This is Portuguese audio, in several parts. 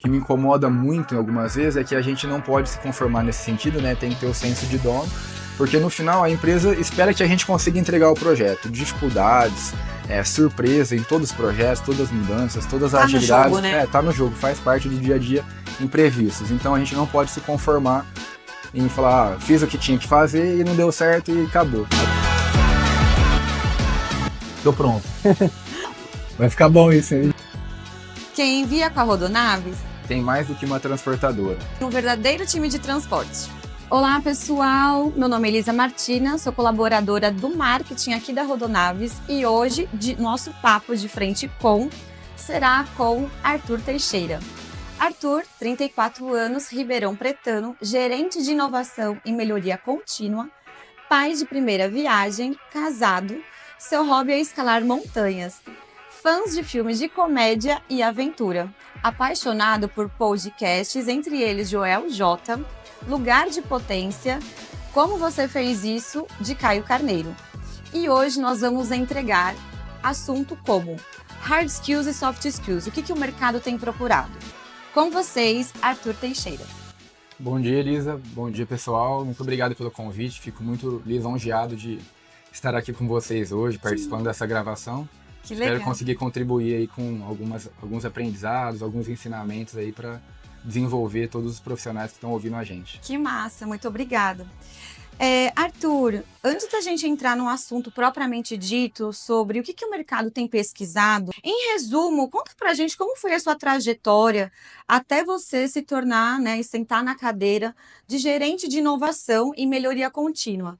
que me incomoda muito em algumas vezes é que a gente não pode se conformar nesse sentido, né? Tem que ter o senso de dono, porque no final a empresa espera que a gente consiga entregar o projeto. Dificuldades, surpresa em todos os projetos, todas as mudanças, todas as agilidades. Jogo, né? Tá no jogo, faz parte do dia a dia, imprevistos. Então a gente não pode se conformar em falar, fiz o que tinha que fazer e não deu certo e acabou. Tô pronto. Vai ficar bom isso aí. Quem envia com a Rodonaves Tem mais do que uma transportadora. um verdadeiro time de transporte. Olá, pessoal! Meu nome é Elisa Martina, sou colaboradora do marketing aqui da Rodonaves e hoje nosso papo de frente será com Arthur Teixeira. Arthur, 34 anos, ribeirão pretano, gerente de inovação e melhoria contínua, pai de primeira viagem, casado, seu hobby é escalar montanhas. Fãs de filmes de comédia e aventura. Apaixonado por podcasts, entre eles Joel J, Lugar de Potência, Como Você Fez Isso, de Caio Carneiro. E hoje nós vamos entregar assunto como Hard Skills e Soft Skills, o que o mercado tem procurado. Com vocês, Arthur Teixeira. Bom dia, Elisa. Bom dia, pessoal. Muito obrigado pelo convite. Fico muito lisonjeado de estar aqui com vocês hoje, participando dessa gravação. Que legal. Espero conseguir contribuir aí com alguns aprendizados, alguns ensinamentos aí para desenvolver todos os profissionais que estão ouvindo a gente. Que massa, muito obrigada. Arthur, antes da gente entrar no assunto propriamente dito sobre o que o mercado tem pesquisado, em resumo, conta pra gente como foi a sua trajetória até você se tornar, e sentar na cadeira de gerente de inovação e melhoria contínua.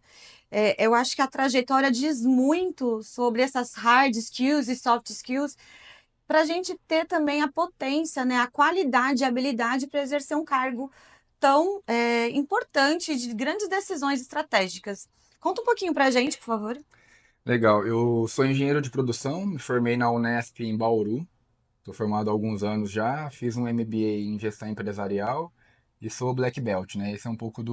Eu acho que a trajetória diz muito sobre essas hard skills e soft skills para a gente ter também a potência, a qualidade e a habilidade para exercer um cargo tão importante de grandes decisões estratégicas. Conta um pouquinho para a gente, por favor. Legal. Eu sou engenheiro de produção, me formei na Unesp em Bauru. Estou formado há alguns anos já, fiz um MBA em gestão empresarial e sou Black Belt, né? Esse é um pouco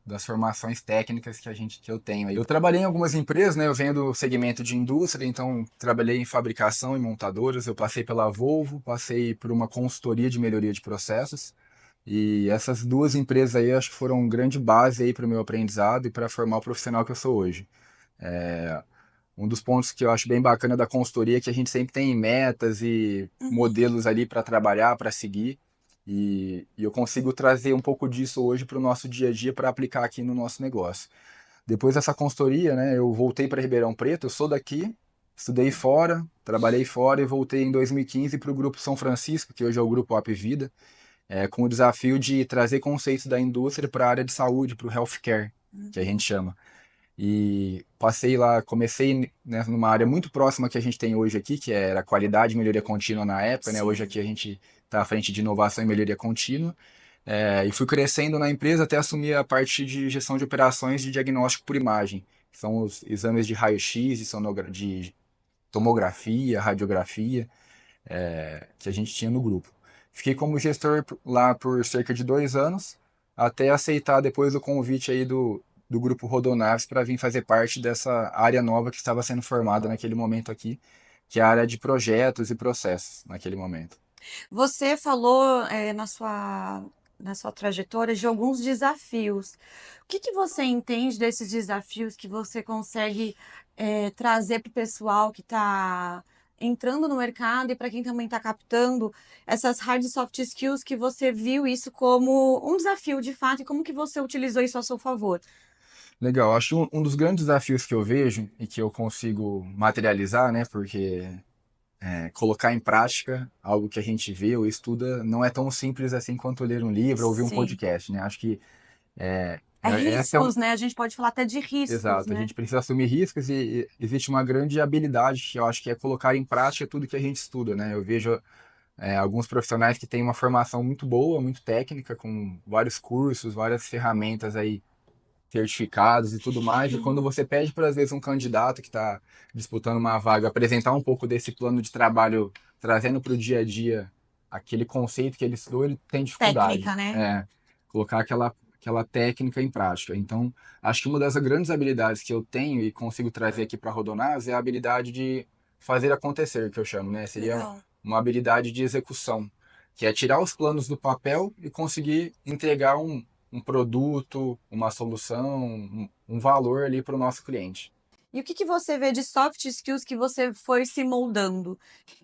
das formações técnicas que eu tenho aí. Eu trabalhei em algumas empresas, né? Eu venho do segmento de indústria, então trabalhei em fabricação e montadoras. Eu passei pela Volvo, passei por uma consultoria de melhoria de processos. E essas duas empresas aí acho que foram uma grande base aí para o meu aprendizado e para formar o profissional que eu sou hoje. Um dos pontos que eu acho bem bacana da consultoria é que a gente sempre tem metas e modelos ali para trabalhar, para seguir. E eu consigo trazer um pouco disso hoje para o nosso dia a dia para aplicar aqui no nosso negócio. Depois dessa consultoria, né, eu voltei para Ribeirão Preto, eu sou daqui, estudei fora, trabalhei fora e voltei em 2015 para o Grupo São Francisco, que hoje é o Grupo Up Vida, com o desafio de trazer conceitos da indústria para a área de saúde, para o healthcare, que a gente chama. E passei lá, comecei, né, numa área muito próxima que a gente tem hoje aqui, que era qualidade e melhoria contínua na época, né? Hoje aqui a gente está à frente de inovação e melhoria contínua. E fui crescendo na empresa até assumir a parte de gestão de operações de diagnóstico por imagem, que são os exames de raio-x, de tomografia, radiografia, que a gente tinha no grupo. Fiquei como gestor lá por cerca de 2 anos, até aceitar depois o convite aí do Grupo Rodonaves para vir fazer parte dessa área nova que estava sendo formada naquele momento aqui, que é a área de projetos e processos naquele momento. Você falou na sua trajetória de alguns desafios. O que você entende desses desafios que você consegue trazer para o pessoal que está entrando no mercado e para quem também está captando essas hard e soft skills que você viu isso como um desafio de fato e como que você utilizou isso a seu favor? Legal, acho que um dos grandes desafios que eu vejo e que eu consigo materializar, né, porque colocar em prática algo que a gente vê ou estuda não é tão simples assim quanto ler um livro ou ouvir um Sim. podcast, né? Acho que Riscos, né? A gente pode falar até de riscos, exato, a né? gente precisa assumir riscos e existe uma grande habilidade que eu acho que é colocar em prática tudo que a gente estuda, né? Eu vejo alguns profissionais que têm uma formação muito boa, muito técnica, com vários cursos, várias ferramentas aí, certificados e tudo mais, e quando você pede para, às vezes, um candidato que está disputando uma vaga apresentar um pouco desse plano de trabalho, trazendo para o dia a dia aquele conceito que ele estudou, ele tem dificuldade. Técnica, né? Colocar aquela técnica em prática. Então, acho que uma das grandes habilidades que eu tenho e consigo trazer aqui para a Rodonás é a habilidade de fazer acontecer, que eu chamo, né? Seria Legal. uma habilidade de execução. que é tirar os planos do papel e conseguir entregar um produto, uma solução, um valor ali para o nosso cliente. E o que que você vê de soft skills que você foi se moldando?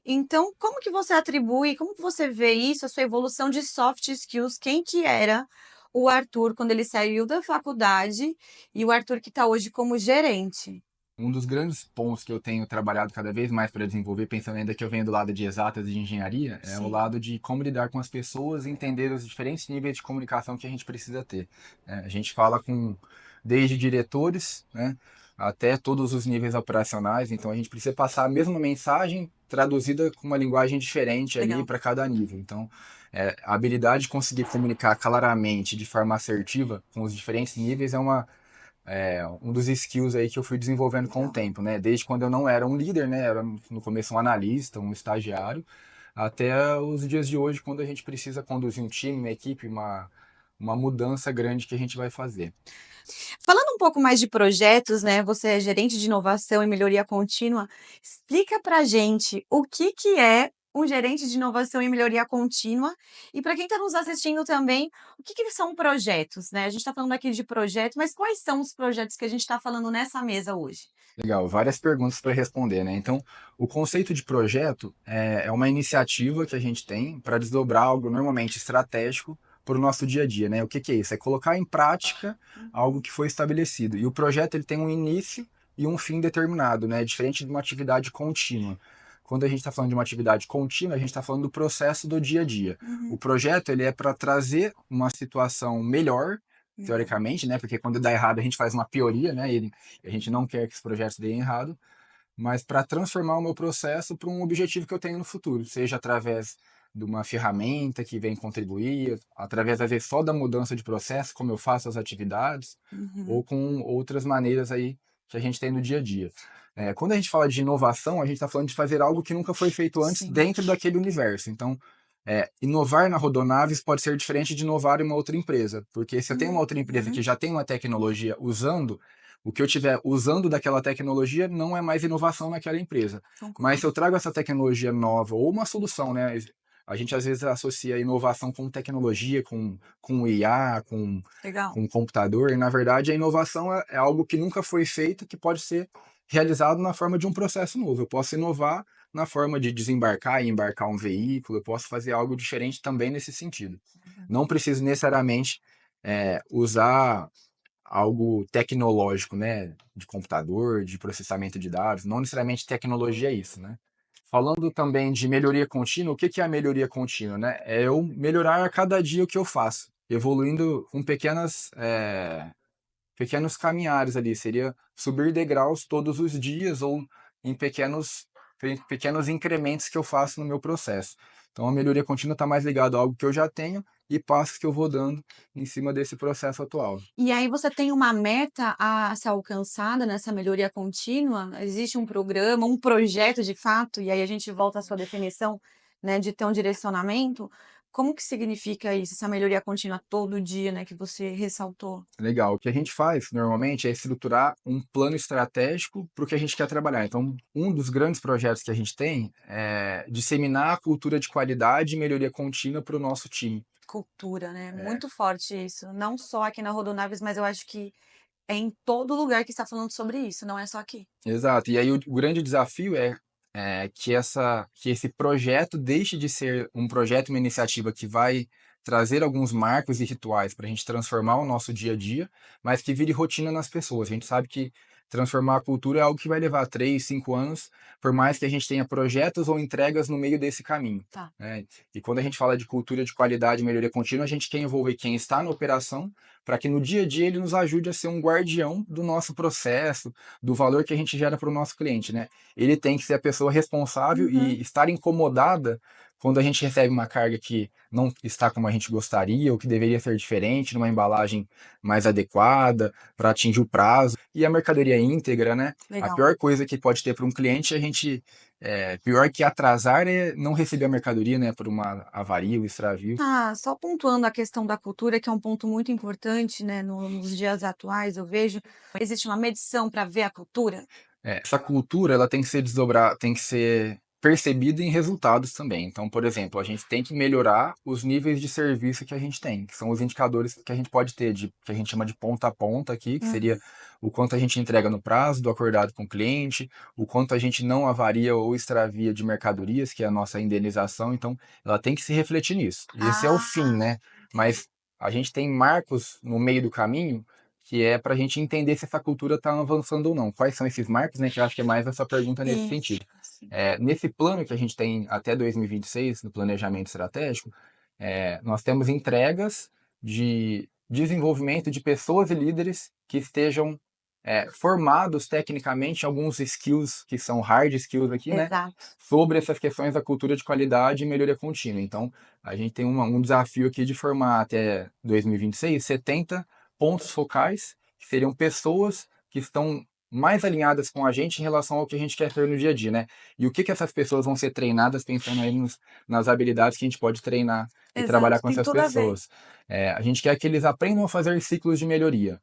Então, como que você atribui, como que você vê isso, a sua evolução de soft skills? Quem que era o Arthur quando ele saiu da faculdade e o Arthur que está hoje como gerente? Um dos grandes pontos que eu tenho trabalhado cada vez mais para desenvolver, pensando ainda que eu venho do lado de exatas e de engenharia, é o Sim, lado de como lidar com as pessoas e entender os diferentes níveis de comunicação que a gente precisa ter. A gente fala com desde diretores, né, até todos os níveis operacionais, então a gente precisa passar a mesma mensagem traduzida com uma linguagem diferente ali legal. para cada nível. Então, a habilidade de conseguir comunicar claramente, de forma assertiva, com os diferentes níveis um dos skills aí que eu fui desenvolvendo com o Legal. tempo, né? Desde quando eu não era um líder, né? Era no começo um analista, um estagiário, até os dias de hoje, quando a gente precisa conduzir um time, uma equipe, uma mudança grande que a gente vai fazer. Falando um pouco mais de projetos, né, você é gerente de inovação e melhoria contínua, explica pra gente o que que é um gerente de inovação e melhoria contínua, e para quem está nos assistindo também, o que que são projetos, né? A gente está falando aqui de projetos, mas quais são os projetos que a gente está falando nessa mesa hoje? Legal, várias perguntas para responder, né? Então, o conceito de projeto é uma iniciativa que a gente tem para desdobrar algo normalmente estratégico para o nosso dia a dia, né? O que que é isso? É colocar em prática algo Uhum. que foi estabelecido. E o projeto ele tem um início e um fim determinado, né? Diferente de uma atividade contínua. Quando a gente está falando de uma atividade contínua, a gente está falando do processo do dia a dia. O Uhum. projeto ele é para trazer uma situação melhor, Legal. teoricamente, né? Porque quando dá errado a gente faz uma pioria, né? E a gente não quer que os projetos deem errado, mas para transformar o meu processo para um objetivo que eu tenho no futuro, seja através de uma ferramenta que vem contribuir, através às vezes só da mudança de processo, como eu faço as atividades, ou Uhum. com outras maneiras aí que a gente tem no dia a dia. Quando a gente fala de inovação, a gente está falando de fazer algo que nunca foi feito antes Sim. dentro daquele universo. Então, inovar na Rodonaves pode ser diferente de inovar em uma outra empresa, porque se eu tenho uma outra empresa que Uhum. já tem uma tecnologia usando, o que eu tiver usando daquela tecnologia não é mais inovação naquela empresa. Mas se Concordo. eu trago essa tecnologia nova ou uma solução, né? A gente às vezes associa inovação com tecnologia, com IA, Legal. com computador, e na verdade a inovação é algo que nunca foi feito, que pode ser realizado na forma de um processo novo. Eu posso inovar na forma de desembarcar e embarcar um veículo, eu posso fazer algo diferente também nesse sentido. Não preciso necessariamente usar algo tecnológico, né, de computador, de processamento de dados, não necessariamente tecnologia é isso, né? Falando também de melhoria contínua, o que que é a melhoria contínua, né? É eu melhorar a cada dia o que eu faço, evoluindo com pequenos caminhares ali, seria subir degraus todos os dias ou em pequenos incrementos que eu faço no meu processo. Então a melhoria contínua está mais ligado a algo que eu já tenho e passos que eu vou dando em cima desse processo atual. E aí você tem uma meta a ser alcançada nessa melhoria contínua? Existe um programa, um projeto de fato? E aí a gente volta à sua definição, né, de ter um direcionamento. Como que significa isso, essa melhoria contínua todo dia, né, que você ressaltou? Legal. O que a gente faz normalmente é estruturar um plano estratégico para o que a gente quer trabalhar. Então, um dos grandes projetos que a gente tem é disseminar a cultura de qualidade e melhoria contínua para o nosso time. Cultura, né? É, Muito forte isso. Não só aqui na Rodonaves, mas eu acho que é em todo lugar que está falando sobre isso, não é só aqui. exato. E aí o grande desafio é que esse projeto deixe de ser um projeto, uma iniciativa que vai trazer alguns marcos e rituais para a gente transformar o nosso dia a dia, mas que vire rotina nas pessoas. A gente sabe que transformar a cultura é algo que vai levar 3, 5 anos, por mais que a gente tenha projetos ou entregas no meio desse caminho, Tá. né? E quando a gente fala de cultura de qualidade e melhoria contínua, a gente quer envolver quem está na operação para que no dia a dia ele nos ajude a ser um guardião do nosso processo, do valor que a gente gera para o nosso cliente, né? Ele tem que ser a pessoa responsável Uhum. e estar incomodada quando a gente recebe uma carga que não está como a gente gostaria, ou que deveria ser diferente, numa embalagem mais adequada para atingir o prazo. E a mercadoria íntegra, né? A Legal. pior coisa que pode ter para um cliente, pior que atrasar é não receber a mercadoria, né? Por uma avaria, um extravio. Ah, só pontuando a questão da cultura, que é um ponto muito importante, né, nos dias atuais, eu vejo, existe uma medição para ver a cultura? Essa cultura ela tem que ser desdobrar, tem que ser percebido em resultados também. Então, por exemplo, a gente tem que melhorar os níveis de serviço que a gente tem, que são os indicadores que a gente pode ter, que a gente chama de ponta a ponta aqui, que seria Uhum. o quanto a gente entrega no prazo do acordado com o cliente, o quanto a gente não avaria ou extravia de mercadorias, que é a nossa indenização. Então, ela tem que se refletir nisso. Esse é o fim, Ah, né? entendi. Mas a gente tem marcos no meio do caminho que é para a gente entender se essa cultura está avançando ou não. Quais são esses marcos, né? Que eu acho que é mais essa pergunta nesse Isso, sentido. sim. Nesse plano que a gente tem até 2026, no planejamento estratégico, nós temos entregas de desenvolvimento de pessoas e líderes que estejam formados tecnicamente em alguns skills que são hard skills aqui, né? Exato. Sobre essas questões da cultura de qualidade e melhoria contínua. Então, a gente tem um desafio aqui de formar até 2026 70 pontos focais, que seriam pessoas que estão mais alinhadas com a gente em relação ao que a gente quer ter no dia a dia, né? E o que que essas pessoas vão ser treinadas pensando aí nas habilidades que a gente pode treinar e trabalhar Exato, com tem essas tudo a ver. pessoas. A gente quer que eles aprendam a fazer ciclos de melhoria.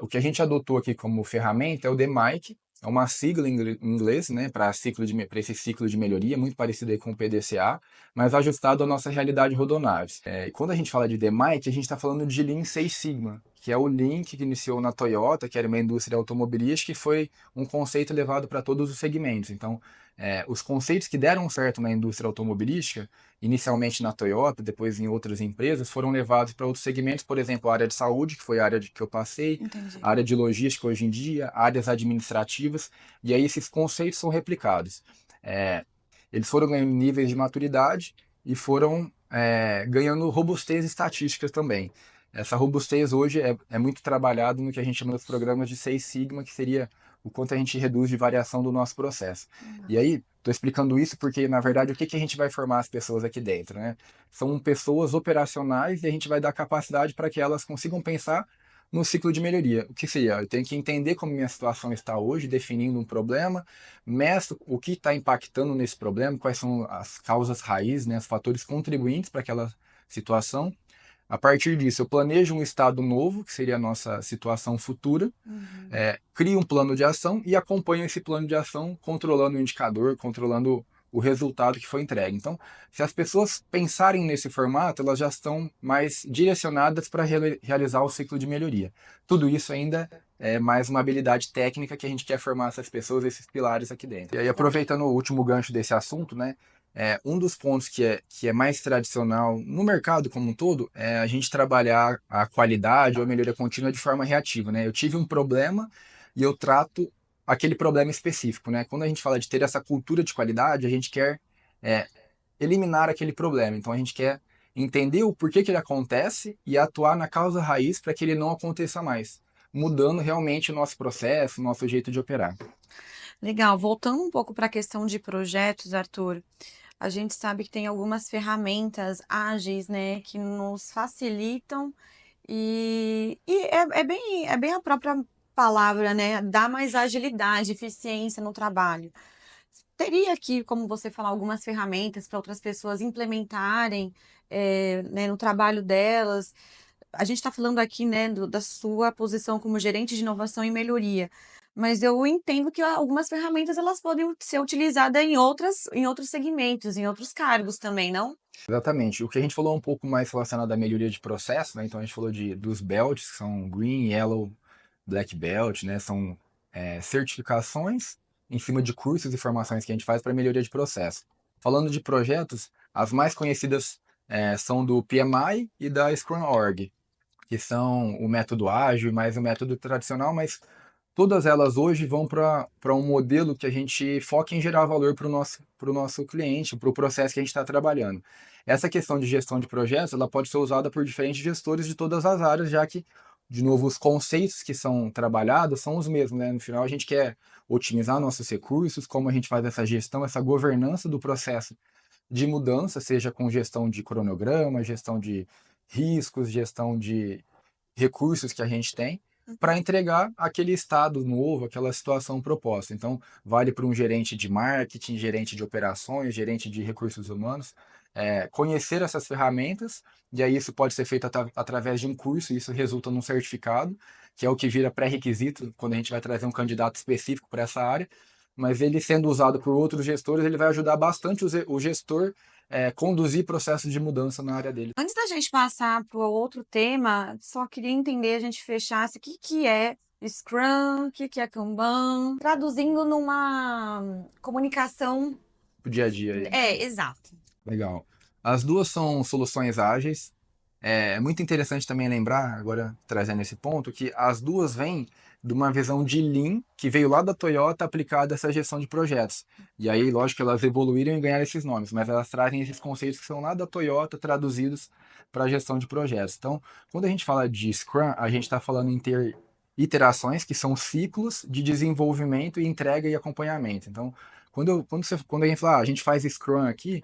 O que a gente adotou aqui como ferramenta é o DMAIC, é uma sigla em inglês, né, para esse ciclo de melhoria, muito parecido aí com o PDCA, mas ajustado à nossa realidade Rodonaves. E quando a gente fala de DMAIC, a gente está falando de Lean Six Sigma, que é o Lean que iniciou na Toyota, que era uma indústria automobilística, e foi um conceito levado para todos os segmentos. Então, os conceitos que deram certo na indústria automobilística, inicialmente na Toyota, depois em outras empresas, foram levados para outros segmentos, por exemplo, a área de saúde, que foi a área que eu passei, Entendi. a área de logística hoje em dia, áreas administrativas, e aí esses conceitos são replicados. É, Eles foram ganhando níveis de maturidade e foram ganhando robustez estatística também. Essa robustez hoje é muito trabalhado no que a gente chama dos programas de Seis Sigma, que seria o quanto a gente reduz de variação do nosso processo. E Nossa. aí, estou explicando isso porque, na verdade, o que que a gente vai formar as pessoas aqui dentro, né? São pessoas operacionais e a gente vai dar capacidade para que elas consigam pensar no ciclo de melhoria. O que seria? Eu tenho que entender como minha situação está hoje, definindo um problema, meço o que está impactando nesse problema, quais são as causas raiz, né, os fatores contribuintes para aquela situação. A partir disso, eu planejo um estado novo, que seria a nossa situação futura, Uhum. crio um plano de ação e acompanho esse plano de ação, controlando o indicador, controlando o resultado que foi entregue. Então, se as pessoas pensarem nesse formato, elas já estão mais direcionadas para realizar o ciclo de melhoria. Tudo isso ainda é mais uma habilidade técnica que a gente quer formar essas pessoas, esses pilares aqui dentro. E aí, Legal. aproveitando o último gancho desse assunto, né? Um dos pontos que é mais tradicional no mercado como um todo é a gente trabalhar a qualidade ou a melhoria contínua de forma reativa, né? Eu tive um problema e eu trato aquele problema específico, né? Quando a gente fala de ter essa cultura de qualidade, a gente quer é, eliminar aquele problema. Então a gente quer entender o porquê que ele acontece e atuar na causa raiz para que ele não aconteça mais, mudando realmente o nosso processo, o nosso jeito de operar. Legal. Voltando um pouco para a questão de projetos, Arthur, a gente sabe que tem algumas ferramentas ágeis, né, que nos facilitam é bem a própria palavra, né, dá mais agilidade, eficiência no trabalho. Teria aqui, como você falar, algumas ferramentas para outras pessoas implementarem, né, no trabalho delas. A gente está falando aqui, né, da sua posição como gerente de inovação e melhoria, mas eu entendo que algumas ferramentas elas podem ser utilizadas em outros segmentos, em outros cargos também, não? Exatamente. O que a gente falou um pouco mais relacionado à melhoria de processo, né? Então a gente falou dos belts, que são Green, Yellow, Black Belt, né? São certificações em cima de cursos e formações que a gente faz para melhoria de processo. Falando de projetos, as mais conhecidas são do PMI e da Scrum Org, que são o método ágil e mais o método tradicional, mas todas elas hoje vão para um modelo que a gente foca em gerar valor para o nosso cliente, para o processo que a gente está trabalhando. Essa questão de gestão de projetos, ela pode ser usada por diferentes gestores de todas as áreas, já que, de novo, os conceitos que são trabalhados são os mesmos, né? No final, a gente quer otimizar nossos recursos, como a gente faz essa gestão, essa governança do processo de mudança, seja com gestão de cronograma, gestão de riscos, gestão de recursos que a gente tem para entregar aquele estado novo, aquela situação proposta. Então, vale para um gerente de marketing, gerente de operações, gerente de recursos humanos, conhecer essas ferramentas, e aí isso pode ser feito através de um curso, e isso resulta num certificado, que é o que vira pré-requisito quando a gente vai trazer um candidato específico para essa área, mas ele sendo usado por outros gestores, ele vai ajudar bastante o gestor conduzir processos de mudança na área dele. Antes da gente passar para o outro tema, só queria entender, a gente fechasse, o que que é Scrum, o que que é Kanban, traduzindo numa comunicação. O dia a dia aí. Exato. Legal. As duas são soluções ágeis. É muito interessante também lembrar, agora trazendo esse ponto, que as duas vêm de uma visão de Lean que veio lá da Toyota aplicada a essa gestão de projetos. E aí, lógico, elas evoluíram e ganharam esses nomes, mas elas trazem esses conceitos que são lá da Toyota traduzidos para a gestão de projetos. Então, quando a gente fala de Scrum, a gente está falando em ter iterações que são ciclos de desenvolvimento e entrega e acompanhamento. Então, quando a gente fala, a gente faz Scrum aqui,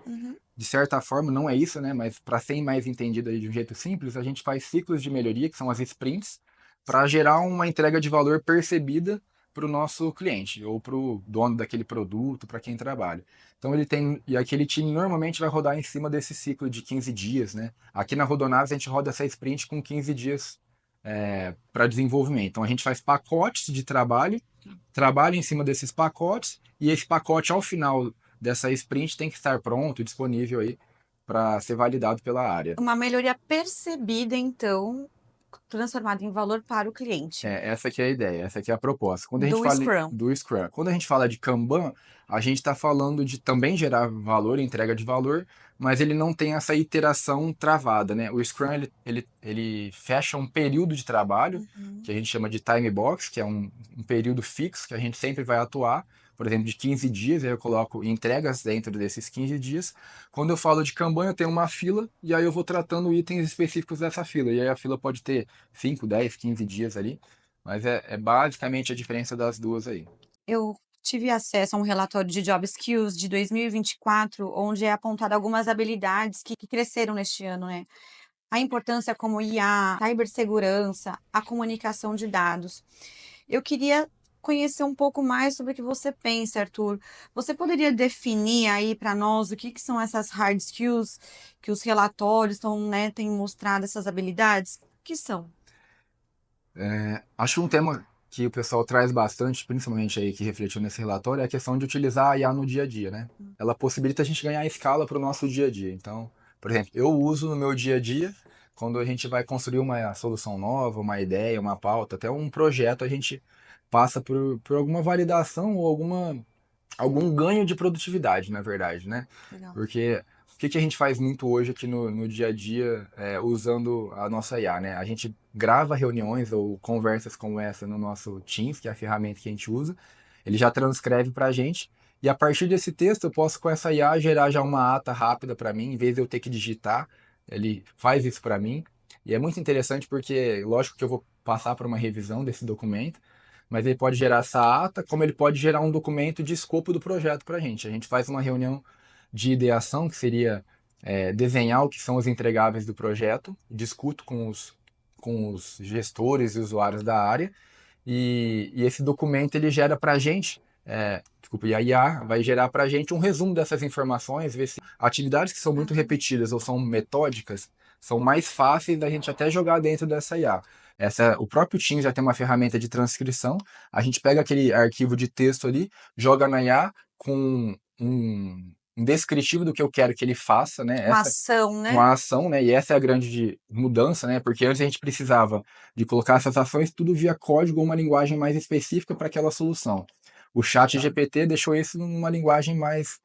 de certa forma, não é isso, né? Mas para ser mais entendido aí de um jeito simples, a gente faz ciclos de melhoria, que são as sprints, para gerar uma entrega de valor percebida para o nosso cliente, ou para o dono daquele produto, para quem trabalha. Então ele tem, e aquele time normalmente vai rodar em cima desse ciclo de 15 dias, né? Aqui na Rodonaves a gente roda essa sprint com 15 dias para desenvolvimento. Então a gente faz pacotes de trabalho, trabalha em cima desses pacotes, e esse pacote ao final dessa sprint tem que estar pronto, disponível aí para ser validado pela área. Uma melhoria percebida, então, transformada em valor para o cliente. Essa aqui é a ideia, essa aqui é a proposta. Quando a gente Do fala Scrum. do Scrum, quando a gente fala de Kanban, a gente está falando de também gerar valor, entrega de valor, mas ele não tem essa iteração travada, né? O Scrum ele fecha um período de trabalho que a gente chama de time box, que é um período fixo que a gente sempre vai atuar, por exemplo, de 15 dias, aí eu coloco entregas dentro desses 15 dias. Quando eu falo de Kanban, eu tenho uma fila e aí eu vou tratando itens específicos dessa fila. E aí a fila pode ter 5, 10, 15 dias ali, mas é basicamente a diferença das duas aí. Eu tive acesso a um relatório de Job Skills de 2024, onde é apontado algumas habilidades que cresceram neste ano, né? A importância como IA, cibersegurança, a comunicação de dados. Eu queria conhecer um pouco mais sobre o que você pensa, Arthur. Você poderia definir aí para nós o que são essas hard skills que os relatórios estão, né, têm mostrado essas habilidades? O que são? Acho um tema que o pessoal traz bastante, principalmente aí que refletiu nesse relatório, é a questão de utilizar a IA no dia a dia, né? Ela possibilita a gente ganhar escala para o nosso dia a dia. Então, por exemplo, eu uso no meu dia a dia, quando a gente vai construir uma solução nova, uma ideia, uma pauta, até um projeto, a gente passa por alguma validação ou algum ganho de produtividade, na verdade, né? Legal. Porque o que a gente faz muito hoje aqui no dia a dia usando a nossa IA, né? A gente grava reuniões ou conversas como essa no nosso Teams, que é a ferramenta que a gente usa. Ele já transcreve para a gente. E a partir desse texto, eu posso com essa IA gerar já uma ata rápida para mim, em vez de eu ter que digitar, ele faz isso para mim. E é muito interessante porque, lógico que eu vou passar por uma revisão desse documento, mas ele pode gerar essa ata, como ele pode gerar um documento de escopo do projeto para a gente. A gente faz uma reunião de ideação, que seria desenhar o que são os entregáveis do projeto, discuto com os gestores e usuários da área, e esse documento ele gera para a gente, desculpa, e a IA vai gerar para a gente um resumo dessas informações, ver se atividades que são muito repetidas ou são metódicas são mais fáceis da gente até jogar dentro dessa IA. O próprio Teams já tem uma ferramenta de transcrição, a gente pega aquele arquivo de texto ali, joga na IA com um descritivo do que eu quero que ele faça, né? Uma ação, né? Uma ação, né? E essa é a grande mudança, né? Porque antes a gente precisava de colocar essas ações tudo via código ou uma linguagem mais específica para aquela solução. O chat GPT deixou isso numa linguagem mais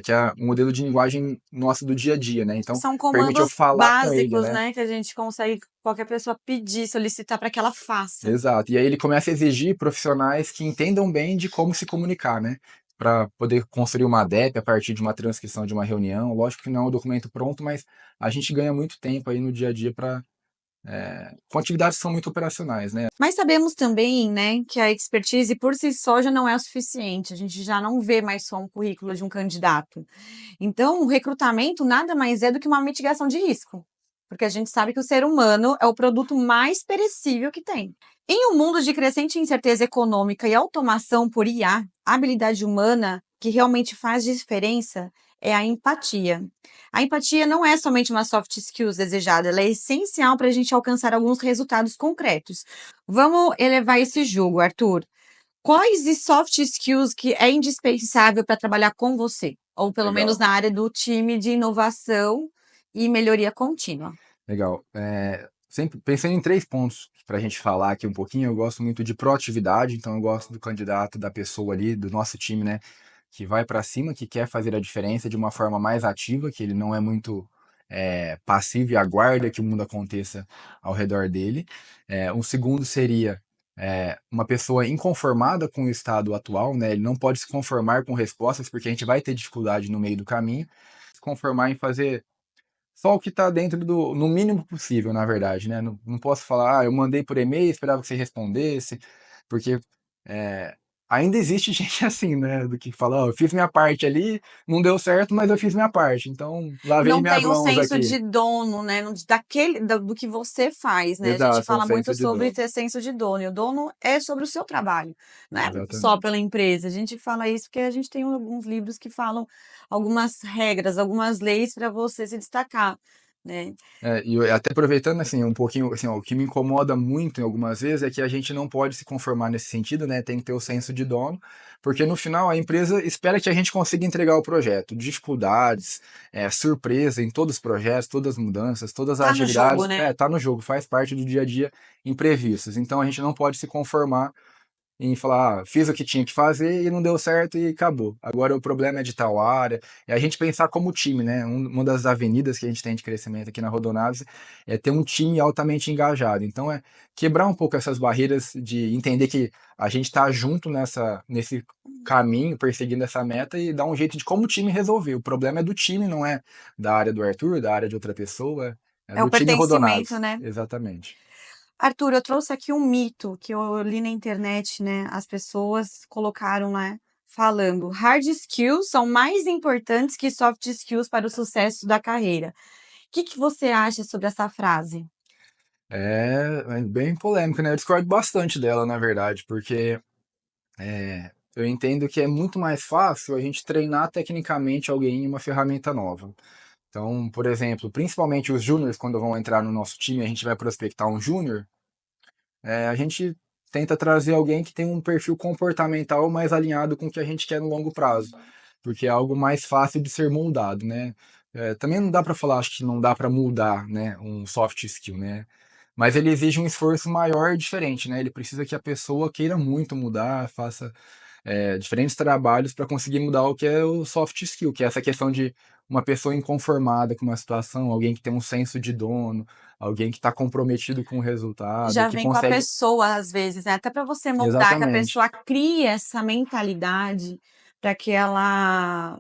que é um modelo de linguagem nosso do dia a dia, né? Então, são permite eu comandos falar com ele, básicos, né? né? Que a gente consegue, qualquer pessoa pedir, solicitar para que ela faça. Exato. E aí ele começa a exigir profissionais que entendam bem de como se comunicar, né? Para poder construir uma ADEP a partir de uma transcrição de uma reunião. Lógico que não é um documento pronto, mas a gente ganha muito tempo aí no dia a dia com atividades que são muito operacionais, né? Mas sabemos também, né, que a expertise por si só já não é o suficiente. A gente já não vê mais só um currículo de um candidato. Então, o recrutamento nada mais é do que uma mitigação de risco. Porque a gente sabe que o ser humano é o produto mais perecível que tem. Em um mundo de crescente incerteza econômica e automação por IA, a habilidade humana que realmente faz diferença é a empatia. A empatia não é somente uma soft skills desejada, ela é essencial para a gente alcançar alguns resultados concretos. Vamos elevar esse jogo, Arthur. Quais e soft skills que é indispensável para trabalhar com você? Ou pelo menos Legal, na área do time de inovação e melhoria contínua? legal. Sempre pensando em 3 pontos para a gente falar aqui um pouquinho, eu gosto muito de proatividade, então eu gosto do candidato, da pessoa ali, do nosso time, né, que vai para cima, que quer fazer a diferença de uma forma mais ativa, que ele não é muito passivo e aguarda que o mundo aconteça ao redor dele. Um segundo seria uma pessoa inconformada com o estado atual, né? Ele não pode se conformar com respostas, porque a gente vai ter dificuldade no meio do caminho. Se conformar em fazer só o que está dentro do, no mínimo possível, na verdade, né? Não posso falar, eu mandei por e-mail, esperava que você respondesse, porque é, ainda existe gente assim, né? Do que fala, ó, eu fiz minha parte ali, não deu certo, mas eu fiz minha parte, então lavei Não minhas tem um mãos senso aqui. de dono, né, daquele do que você faz, né, a gente Exato, é um fala muito senso de sobre dono. ter senso de dono, e o dono é sobre o seu trabalho, não é só Exatamente. pela empresa, a gente fala isso porque a gente tem alguns livros que falam algumas regras, algumas leis para você se destacar, né. Até aproveitando assim um pouquinho, assim, ó, o que me incomoda muito em algumas vezes é que a gente não pode se conformar nesse sentido, né? Tem que ter o senso de dono, porque no final a empresa espera que a gente consiga entregar o projeto. Dificuldades, surpresa em todos os projetos, todas as mudanças, todas as Tá no jogo, agilidades, né. tá no jogo, faz parte do dia a dia, imprevistos. Então a gente não pode se conformar em falar, fiz o que tinha que fazer e não deu certo e acabou. Agora o problema é de tal área. É a gente pensar como time, né? Uma das avenidas que a gente tem de crescimento aqui na Rodonaves é ter um time altamente engajado. Então é quebrar um pouco essas barreiras de entender que a gente está junto nesse caminho, perseguindo essa meta e dar um jeito de como o time resolver. O problema é do time, não é da área do Arthur, da área de outra pessoa, é É o do time pertencimento, Rodonaves. né. Exatamente. Arthur, eu trouxe aqui um mito que eu li na internet, né, as pessoas colocaram, né, falando: "Hard skills são mais importantes que soft skills para o sucesso da carreira". Que você acha sobre essa frase? É bem polêmico, né? Eu discordo bastante dela, na verdade, porque eu entendo que é muito mais fácil a gente treinar tecnicamente alguém em uma ferramenta nova. Então, por exemplo, principalmente os júniores, quando vão entrar no nosso time, a gente vai prospectar um júnior, a gente tenta trazer alguém que tem um perfil comportamental mais alinhado com o que a gente quer no longo prazo, porque é algo mais fácil de ser moldado, né? Também não dá para falar, acho que não dá para mudar, né, um soft skill, né? Mas ele exige um esforço maior e diferente, né? Ele precisa que a pessoa queira muito mudar, faça diferentes trabalhos para conseguir mudar o que é o soft skill, que é essa questão de uma pessoa inconformada com uma situação, alguém que tem um senso de dono, alguém que está comprometido com o resultado, Já que vem com a consegue. pessoa, às vezes, né, até para você moldar que a Exatamente. pessoa crie essa mentalidade para que ela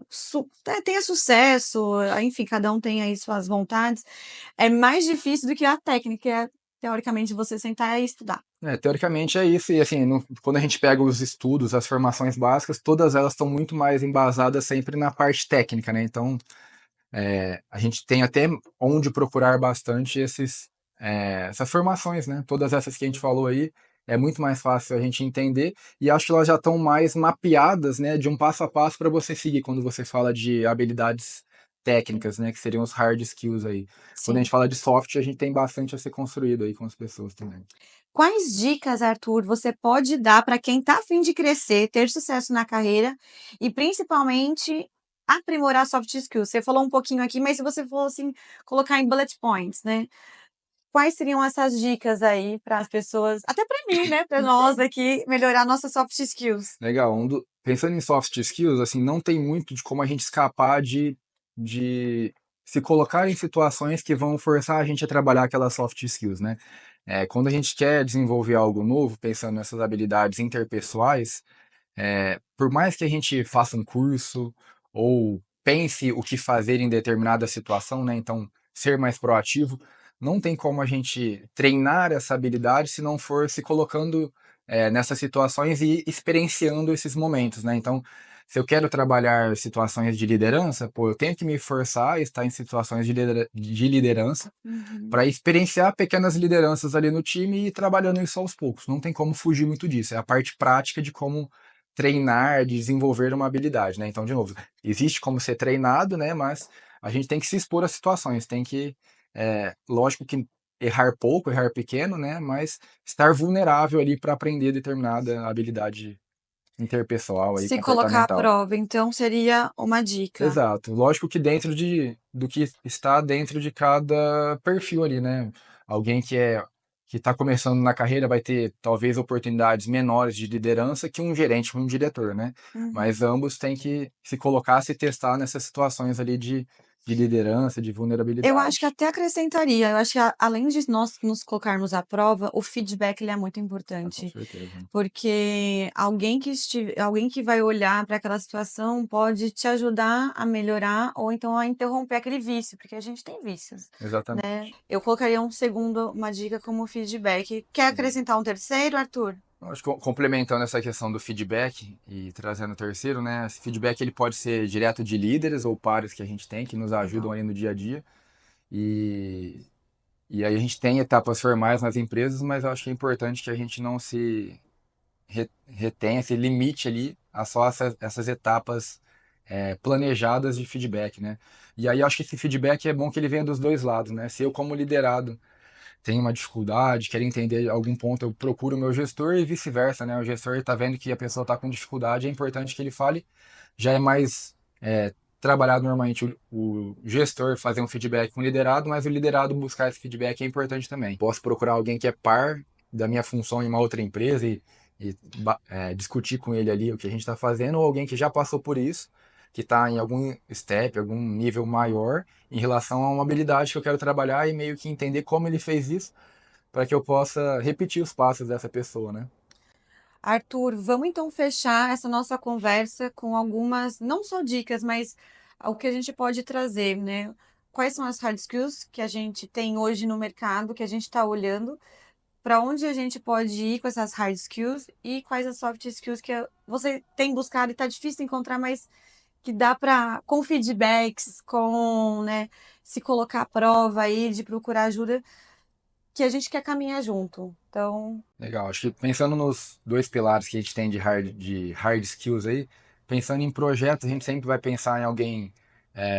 tenha sucesso, enfim, cada um tem aí suas vontades, é mais difícil do que a técnica, teoricamente, você sentar e estudar. Teoricamente é isso, e assim, quando a gente pega os estudos, as formações básicas, todas elas estão muito mais embasadas sempre na parte técnica, né? Então, a gente tem até onde procurar bastante essas formações, né? Todas essas que a gente falou aí, é muito mais fácil a gente entender e acho que elas já estão mais mapeadas, né, de um passo a passo para você seguir quando você fala de habilidades técnicas, né, que seriam os hard skills aí. Quando a gente Sim. fala de soft, a gente tem bastante a ser construído aí com as pessoas também. Quais dicas, Arthur, você pode dar para quem está a fim de crescer, ter sucesso na carreira e principalmente aprimorar soft skills? Você falou um pouquinho aqui, mas se você fosse colocar em bullet points, né? Quais seriam essas dicas aí para as pessoas, até para mim, né, para nós aqui, melhorar nossas soft skills? Legal. Pensando em soft skills, assim, não tem muito de como a gente escapar de se colocar em situações que vão forçar a gente a trabalhar aquelas soft skills, né? Quando a gente quer desenvolver algo novo, pensando nessas habilidades interpessoais, por mais que a gente faça um curso ou pense o que fazer em determinada situação, né? Então, ser mais proativo, não tem como a gente treinar essa habilidade se não for se colocando nessas situações e experienciando esses momentos, né? Então, se eu quero trabalhar situações de liderança, pô, eu tenho que me forçar a estar em situações de liderança Uhum. para experienciar pequenas lideranças ali no time e ir trabalhando isso aos poucos. Não tem como fugir muito disso. É a parte prática de como treinar, desenvolver uma habilidade, né? Então, de novo, existe como ser treinado, né? Mas a gente tem que se expor a situações, tem que, lógico que errar pouco, errar pequeno, né? Mas estar vulnerável ali para aprender determinada habilidade interpessoal aí, Se colocar à comportamental. prova, então seria uma dica. Exato. Lógico que dentro do que está dentro de cada perfil ali, né? Alguém que está começando na carreira vai ter talvez oportunidades menores de liderança que um gerente ou um diretor, né? Uhum. Mas ambos têm que se colocar, se testar nessas situações ali de liderança, de Eu acho que vulnerabilidade. até acrescentaria, eu acho que além de nós nos colocarmos à prova, o feedback ele é muito Ah, com importante, certeza. porque alguém que vai olhar para aquela situação pode te ajudar a melhorar ou então a interromper aquele vício, porque a gente tem vícios, né. Exatamente. Eu colocaria uma dica como feedback. Quer Sim. acrescentar um terceiro, Arthur? Eu acho que complementando essa questão do feedback e trazendo o terceiro, né? Esse feedback ele pode ser direto de líderes ou pares que a gente tem que nos ajudam Legal. aí no dia a dia. E, e aí a gente tem etapas formais nas empresas, mas eu acho que é importante que a gente não se retenha, se limite ali a só essas etapas planejadas de feedback, né? E aí eu acho que esse feedback é bom que ele venha dos dois lados, né? Se eu como liderado tenho uma dificuldade, quero entender algum ponto, eu procuro o meu gestor e vice-versa, né? O gestor está vendo que a pessoa está com dificuldade, é importante que ele fale. Já é mais trabalhado normalmente o gestor fazer um feedback com o liderado, mas o liderado buscar esse feedback é importante também. Posso procurar alguém que é par da minha função em uma outra empresa e discutir com ele ali o que a gente está fazendo, ou alguém que já passou por isso, que está em algum step, algum nível maior em relação a uma habilidade que eu quero trabalhar e meio que entender como ele fez isso para que eu possa repetir os passos dessa pessoa, né? Arthur, vamos então fechar essa nossa conversa com algumas, não só dicas, mas o que a gente pode trazer, né? Quais são as hard skills que a gente tem hoje no mercado, que a gente está olhando, para onde a gente pode ir com essas hard skills e quais as soft skills que você tem buscado e está difícil encontrar, mas que dá para, com feedbacks, com, né, se colocar à prova aí, de procurar ajuda, que a gente quer caminhar junto. Então, Legal. Acho que pensando nos dois pilares que a gente tem de hard skills aí, pensando em projetos, a gente sempre vai pensar em alguém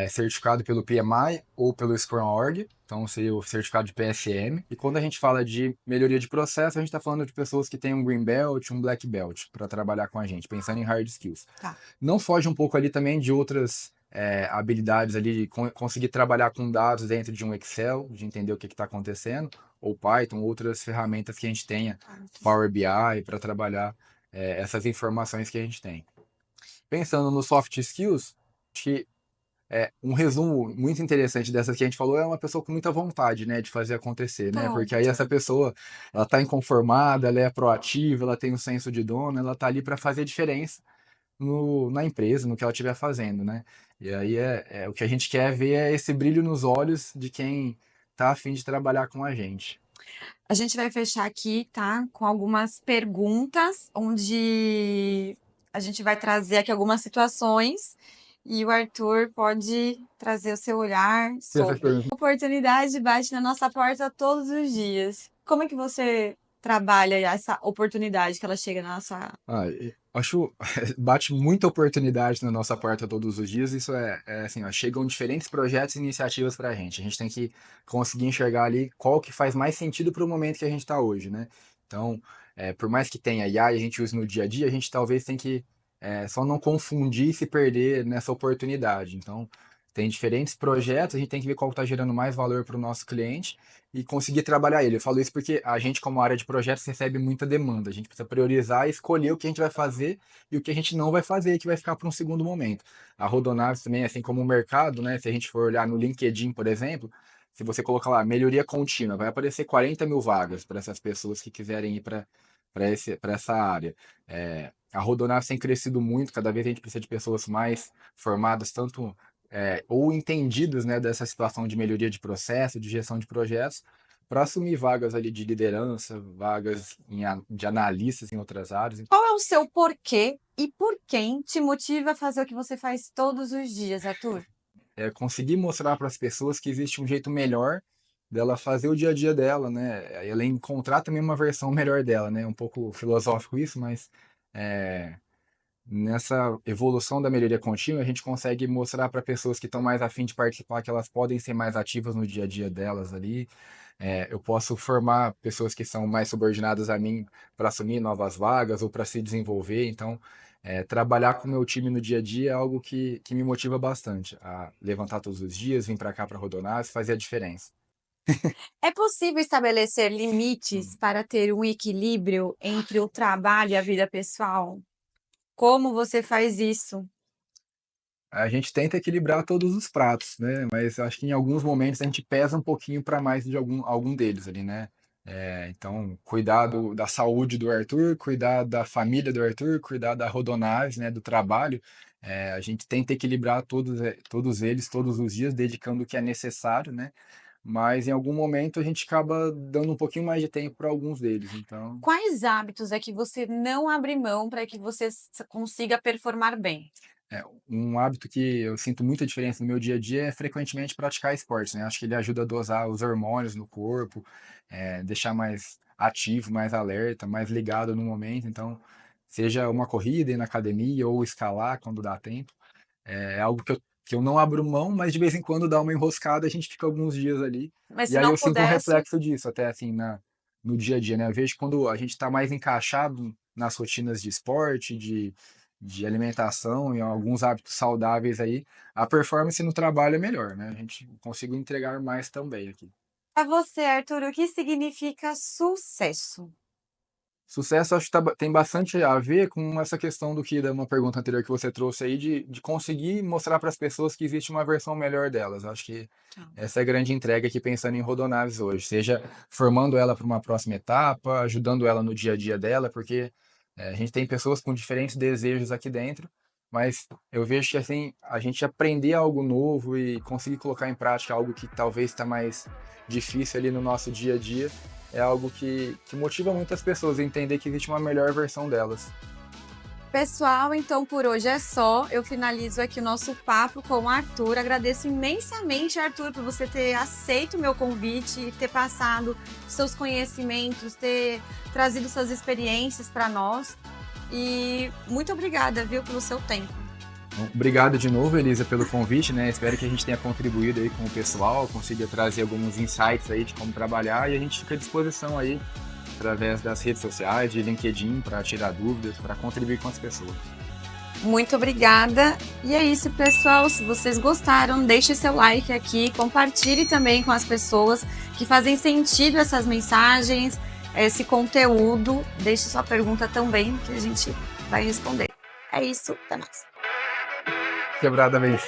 certificado pelo PMI ou pelo Scrum Org, então seria o certificado de PSM. E quando a gente fala de melhoria de processo, a gente está falando de pessoas que têm um Green Belt, um Black Belt, para trabalhar com a gente, pensando em hard skills. tá. Não foge um pouco ali também de outras habilidades ali, de conseguir trabalhar com dados dentro de um Excel, de entender o que está acontecendo, ou Python, outras ferramentas que a gente tenha, Power BI, para trabalhar essas informações que a gente tem. Pensando nos soft skills, acho que um resumo muito interessante dessas que a gente falou é uma pessoa com muita vontade, né, de fazer acontecer, né? Porque aí essa Pronto. pessoa, ela tá inconformada, ela é proativa, ela tem um senso de dono, ela tá ali para fazer diferença na empresa, no que ela estiver fazendo, né? E aí o que a gente quer ver é esse brilho nos olhos de quem tá a fim de trabalhar com a gente. A gente vai fechar aqui, tá? Com algumas perguntas, onde a gente vai trazer aqui algumas situações e o Arthur pode trazer o seu olhar Essas sobre. perguntas. A oportunidade bate na nossa porta todos os dias. Como é que você trabalha essa oportunidade que ela chega na nossa. Acho bate muita oportunidade na nossa porta todos os dias. Isso assim, ó, chegam diferentes projetos e iniciativas para a gente. A gente tem que conseguir enxergar ali qual que faz mais sentido para o momento que a gente está hoje, né? Então, por mais que tenha IA e a gente use no dia a dia, a gente talvez tem que só não confundir e se perder nessa oportunidade. Então, tem diferentes projetos, a gente tem que ver qual está gerando mais valor para o nosso cliente e conseguir trabalhar ele. Eu falo isso porque a gente, como área de projetos, recebe muita demanda. A gente precisa priorizar e escolher o que a gente vai fazer e o que a gente não vai fazer, que vai ficar para um segundo momento. A Rodonaves também, assim como o mercado, né? Se a gente for olhar no LinkedIn, por exemplo, se você colocar lá melhoria contínua, vai aparecer 40 mil vagas para essas pessoas que quiserem ir para essa área. A Rodonaves tem crescido muito, cada vez a gente precisa de pessoas mais formadas, tanto ou entendidas, né, dessa situação de melhoria de processo, de gestão de projetos, para assumir vagas ali de liderança, vagas de analistas em outras áreas. Qual é o seu porquê e por quem te motiva a fazer o que você faz todos os dias, Arthur? Conseguir mostrar para as pessoas que existe um jeito melhor dela fazer o dia a dia dela, né? Ela encontrar também uma versão melhor dela, né? Um pouco filosófico isso, mas é, nessa evolução da melhoria contínua, a gente consegue mostrar para pessoas que estão mais afim de participar que elas podem ser mais ativas no dia a dia delas ali. Eu posso formar pessoas que são mais subordinadas a mim para assumir novas vagas ou para se desenvolver. Então, Trabalhar com o meu time no dia a dia é algo que me motiva bastante a levantar todos os dias, vir para cá para Rodonás, fazer a diferença. É possível estabelecer limites para ter um equilíbrio entre o trabalho e a vida pessoal? Como você faz isso? A gente tenta equilibrar todos os pratos, né, mas acho que em alguns momentos a gente pesa um pouquinho para mais de algum deles ali, né. Então cuidar da saúde do Arthur, cuidar da família do Arthur, cuidar da Rodonase, né, do trabalho, a gente tenta equilibrar todos eles, todos os dias, dedicando o que é necessário, né, mas em algum momento a gente acaba dando um pouquinho mais de tempo para alguns deles, então. Quais hábitos é que você não abre mão para que você consiga performar bem? Um hábito que eu sinto muita diferença no meu dia a dia é frequentemente praticar esportes, né? Acho que ele ajuda a dosar os hormônios no corpo, deixar mais ativo, mais alerta, mais ligado no momento. Então, seja uma corrida, ir na academia ou escalar quando dá tempo, é algo que eu não abro mão, mas de vez em quando dá uma enroscada, a gente fica alguns dias ali. Mas E se aí não eu sinto um pudesse, reflexo disso, até assim, no dia a dia, né? Eu vejo que quando a gente está mais encaixado nas rotinas de esporte, de alimentação e alguns hábitos saudáveis aí, a performance no trabalho é melhor, né? A gente consigo entregar mais também aqui. para você, Arthur, o que significa sucesso? Sucesso acho que tem bastante a ver com essa questão da uma pergunta anterior que você trouxe aí, de conseguir mostrar para as pessoas que existe uma versão melhor delas. Acho que essa é a grande entrega aqui pensando em Rodonaves hoje, seja formando ela para uma próxima etapa, ajudando ela no dia a dia dela, porque a gente tem pessoas com diferentes desejos aqui dentro, mas eu vejo que assim, a gente aprender algo novo e conseguir colocar em prática algo que talvez está mais difícil ali no nosso dia a dia, é algo que motiva muitas pessoas a entender que existe uma melhor versão delas. Pessoal, então por hoje é só. Eu finalizo aqui o nosso papo com o Arthur. Agradeço imensamente, Arthur, por você ter aceito o meu convite e ter passado seus conhecimentos, ter trazido suas experiências para nós. E muito obrigada, viu, pelo seu tempo. Então, obrigado de novo, Elisa, pelo convite, né? Espero que a gente tenha contribuído aí com o pessoal, consiga trazer alguns insights aí de como trabalhar e a gente fica à disposição aí através das redes sociais, de LinkedIn, para tirar dúvidas, para contribuir com as pessoas. Muito obrigada. E é isso, pessoal. Se vocês gostaram, deixe seu like aqui, compartilhe também com as pessoas que fazem sentido essas mensagens, esse conteúdo. Deixe sua pergunta também, que a gente vai responder. É isso, até mais. Quebrada mesmo.